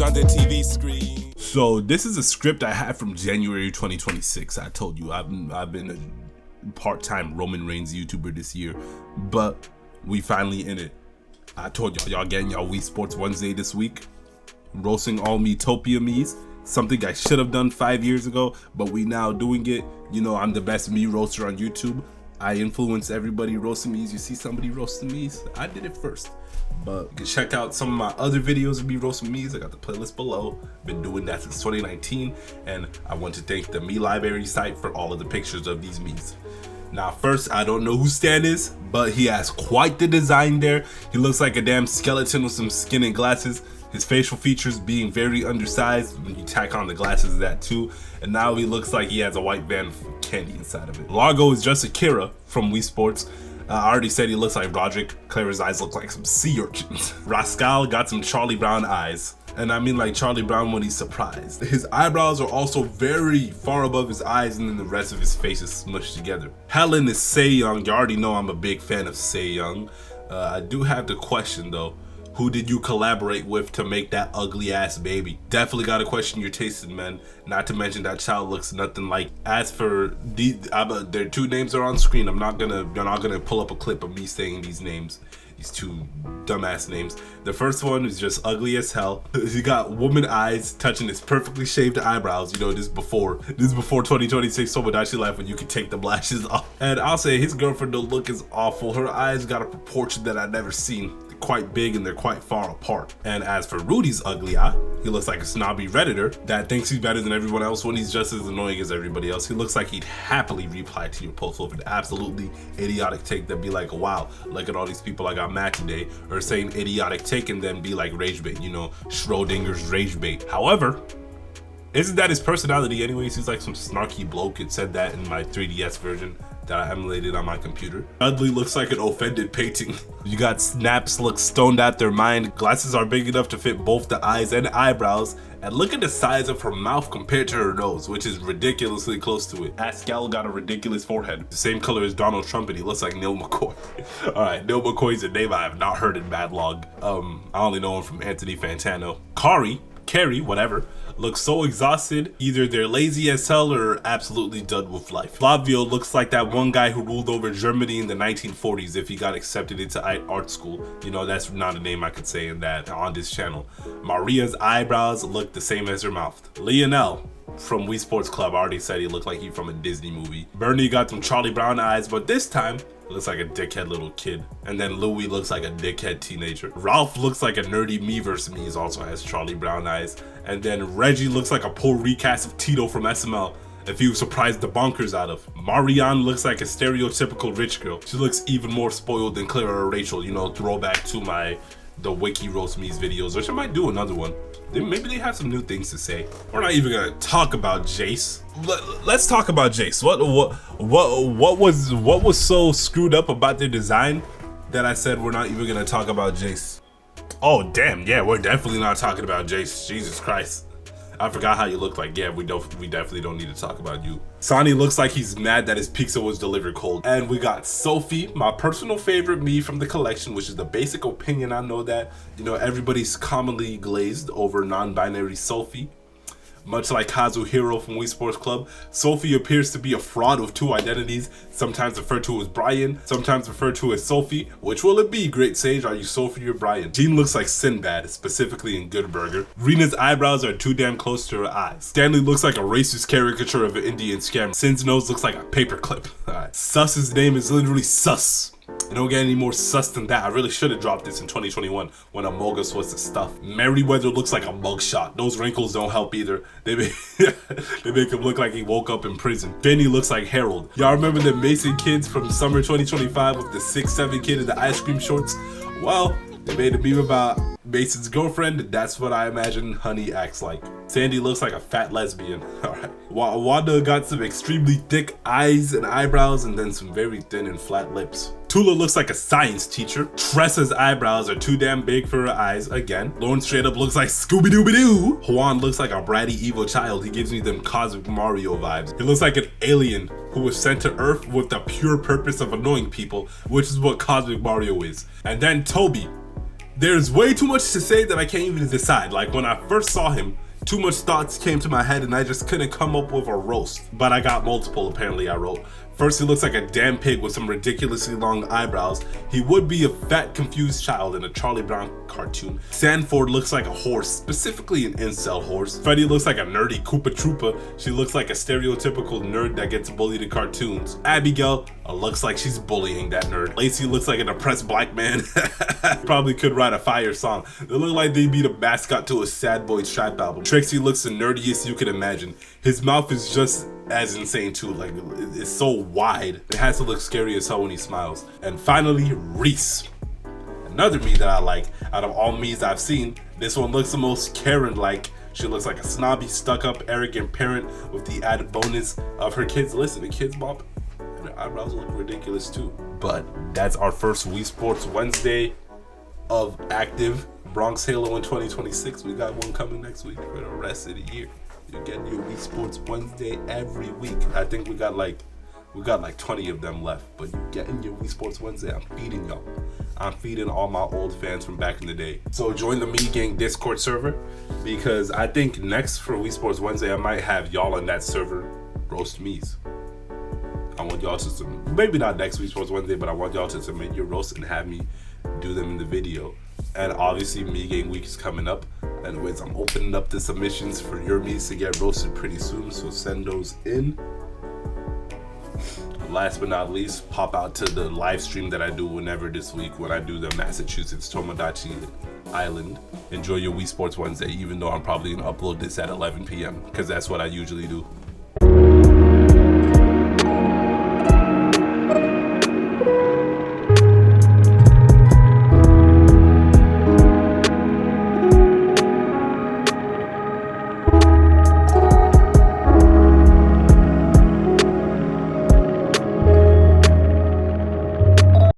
on the TV screen. So this is a script I had from January 2026. I told you I've been a part-time Roman Reigns YouTuber this year, but we finally in it. I told y'all getting y'all Wii Sports Wednesday this week, roasting all MiiTopia Miis. Something I should have done 5 years ago, but we now doing it. You know, I'm the best Mii roaster on YouTube. I influence everybody roasting Miis. You see somebody roasting Miis, I did it first. But you can check out some of my other videos of me roasting Miis. I got the playlist below. Been doing that since 2019, and I want to thank the Mii Library site for all of the pictures of these Miis. Now first, I don't know who Stan is, but he has quite the design there. He looks like a damn skeleton with some skin and glasses. His facial features being very undersized when you tack on the glasses, that too. And now he looks like he has a white van of candy inside of it. Largo is just Akira from Wii Sports. I already said he looks like Roderick. Clara's eyes look like some sea urchins. Rascal got some Charlie Brown eyes. And I mean like Charlie Brown when he's surprised. His eyebrows are also very far above his eyes, and then the rest of his face is smushed together. Helen is Sei Young. You already know I'm a big fan of Sei Young. I do have the question though. Who did you collaborate with to make that ugly ass baby? Definitely gotta question your taste, man. Not to mention that child looks nothing like. As for their two names are on screen. You're not gonna pull up a clip of me saying these names. These two dumbass names. The first one is just ugly as hell. He got woman eyes touching his perfectly shaved eyebrows. You know, this is before 2026 Tomodachi life when you can take the lashes off. And I'll say his girlfriend don't look as awful. Her eyes got a proportion that I've never seen. Quite big and they're quite far apart. And as for Rudy's ugly eye, he looks like a snobby redditor that thinks he's better than everyone else when he's just as annoying as everybody else. He looks like he'd happily reply to your post with an absolutely idiotic take that'd be like, wow, look at all these people I got mad today, or saying idiotic take and then be like rage bait, you know, Schrodinger's rage bait. However, isn't that his personality anyways? He's like some snarky bloke. It said that in my 3DS version that I emulated on my computer. Dudley looks like an offended painting. You got Snaps look stoned out their mind. Glasses are big enough to fit both the eyes and eyebrows. And look at the size of her mouth compared to her nose, which is ridiculously close to it. Pascal got a ridiculous forehead. The same color as Donald Trump, and he looks like Neil McCoy. Alright, Neil McCoy's a name I have not heard in bad log. I only know him from Anthony Fantano. Carrie, whatever, looks so exhausted. Either they're lazy as hell or absolutely done with life. Flavio looks like that one guy who ruled over Germany in the 1940s if he got accepted into art school. You know, that's not a name I could say in that on this channel. Maria's eyebrows look the same as her mouth. Lionel from Wii Sports Club already said he looked like he from a Disney movie. Bernie got some Charlie Brown eyes, but this time looks like a dickhead little kid. And then Louis looks like a dickhead teenager. Ralph looks like a nerdy Miiverse Miis, also has Charlie Brown eyes. And then Reggie looks like a poor recast of Tito from SML, if you surprised the bonkers out of. Marianne looks like a stereotypical rich girl. She looks even more spoiled than Clara or Rachel, you know, throwback to the Wiki Roast Miis videos, which I might do another one. Maybe they have some new things to say. We're not even gonna talk about Jace. Let's talk about Jace. What was so screwed up about their design that I said we're not even gonna talk about Jace? Oh damn, yeah, we're definitely not talking about Jace. Jesus Christ. I forgot how you look like. Yeah, we definitely don't need to talk about you. Sonny looks like he's mad that his pizza was delivered cold. And we got Sophie, my personal favorite Mii from the collection, which is the basic opinion. I know that, you know, everybody's commonly glazed over non-binary Sophie. Much like Kazuhiro from Wii Sports Club, Sophie appears to be a fraud with two identities, sometimes referred to as Brian, sometimes referred to as Sophie. Which will it be, Great Sage? Are you Sophie or Brian? Jean looks like Sinbad, specifically in Good Burger. Rena's eyebrows are too damn close to her eyes. Stanley looks like a racist caricature of an Indian scammer. Sin's nose looks like a paperclip. Alright. Sus's name is literally Sus. You don't get any more sus than that. I really should have dropped this in 2021 when Amogus was the stuff. Merryweather looks like a mugshot. Those wrinkles don't help either. They make him look like he woke up in prison. Benny looks like Harold. Y'all remember the Mason kids from summer 2025 with the 6'7" kid in the ice cream shorts? Well, they made a meme about Mason's girlfriend. That's what I imagine Honey acts like. Sandy looks like a fat lesbian. Alright. Wanda got some extremely thick eyes and eyebrows and then some very thin and flat lips. Tula looks like a science teacher. Tressa's eyebrows are too damn big for her eyes again. Lauren straight up looks like Scooby-Dooby-Doo. Juan looks like a bratty evil child. He gives me them Cosmic Mario vibes. He looks like an alien who was sent to Earth with the pure purpose of annoying people, which is what Cosmic Mario is. And then Toby. There's way too much to say that I can't even decide. Like when I first saw him, too much thoughts came to my head and I just couldn't come up with a roast. But I got multiple, apparently. I wrote, first, he looks like a damn pig with some ridiculously long eyebrows. He would be a fat, confused child in a Charlie Brown cartoon. Sanford looks like a horse, specifically an incel horse. Freddie looks like a nerdy Koopa Troopa. She looks like a stereotypical nerd that gets bullied in cartoons. Abigail looks like she's bullying that nerd. Lacey looks like a depressed black man. Probably could write a fire song. They look like they'd be the mascot to a Sad Boy trap album. Trixie looks the nerdiest you could imagine. His mouth is just as insane too, like it's so wide. It has to look scary as hell when he smiles. And finally, Reese. Another Mii that I like. Out of all Miis I've seen, this one looks the most Karen-like. She looks like a snobby, stuck-up, arrogant parent with the added bonus of her kids. Listen, the kids mom, and her eyebrows look ridiculous too. But that's our first Wii Sports Wednesday of active Bronx Halo in 2026. We got one coming next week for the rest of the year. You get your Wii Sports Wednesday every week. I think we got like 20 of them left, but you getting your Wii Sports Wednesday. I'm feeding y'all. I'm feeding all my old fans from back in the day. So join the Mii Gang Discord server, because I think next for Wii Sports Wednesday, I might have y'all in that server roast Miis. I want y'all to submit, maybe not next Wii Sports Wednesday, but I want y'all to submit your roast and have me do them in the video. And obviously Mii Gang Week is coming up. Anyways, I'm opening up the submissions for your Miis to get roasted pretty soon, so send those in. Last but not least, pop out to the live stream that I do whenever this week when I do the Massachusetts Tomodachi Island. Enjoy your Wii Sports Wednesday, even though I'm probably gonna upload this at 11 p.m. because that's what I usually do.